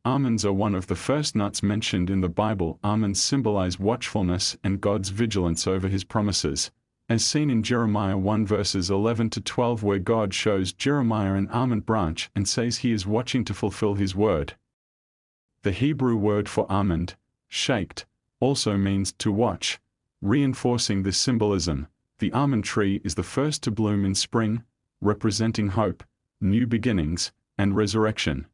Almonds are one of the first nuts mentioned in the Bible. Almonds symbolize watchfulness and God's vigilance over his promises, as seen in Jeremiah 1 verses 11 to 12, where God shows Jeremiah an almond branch and says he is watching to fulfill his word. The Hebrew word for almond, shaked, also means to watch. Reinforcing this symbolism, the almond tree is the first to bloom in spring, representing hope, new beginnings, and resurrection.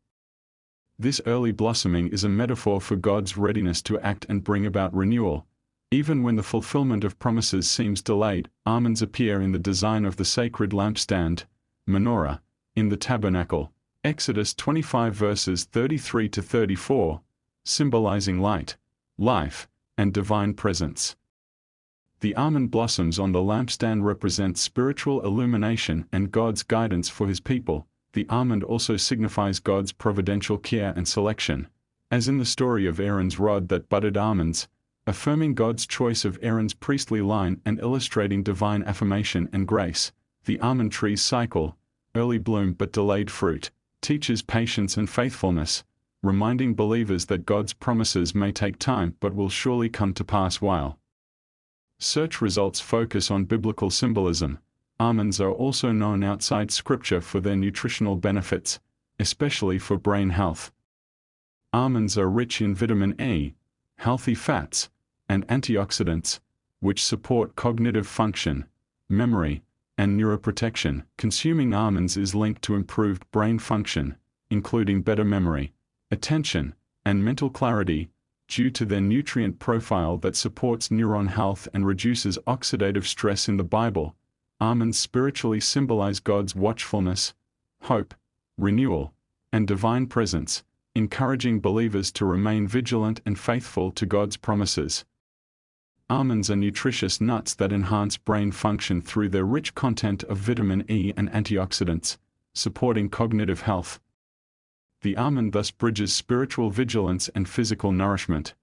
This early blossoming is a metaphor for God's readiness to act and bring about renewal. Even when the fulfillment of promises seems delayed, almonds appear in the design of the sacred lampstand, menorah, in the tabernacle, Exodus 25 verses 33 to 34, symbolizing light, life, and divine presence. The almond blossoms on the lampstand represent spiritual illumination and God's guidance for his people. The almond also signifies God's providential care and selection, as in the story of Aaron's rod that budded almonds, affirming God's choice of Aaron's priestly line and illustrating divine affirmation and grace. The almond tree's cycle, early bloom but delayed fruit, teaches patience and faithfulness, reminding believers that God's promises may take time but will surely come to pass. While search results focus on biblical symbolism, almonds are also known outside Scripture for their nutritional benefits, especially for brain health. Almonds are rich in vitamin E, healthy fats, and antioxidants, which support cognitive function, memory, and neuroprotection. Consuming almonds is linked to improved brain function, including better memory, attention, and mental clarity, due to their nutrient profile that supports neuron health and reduces oxidative stress. In the Bible, almonds spiritually symbolize God's watchfulness, hope, renewal, and divine presence, encouraging believers to remain vigilant and faithful to God's promises. Almonds are nutritious nuts that enhance brain function through their rich content of vitamin E and antioxidants, supporting cognitive health. The almond thus bridges spiritual vigilance and physical nourishment,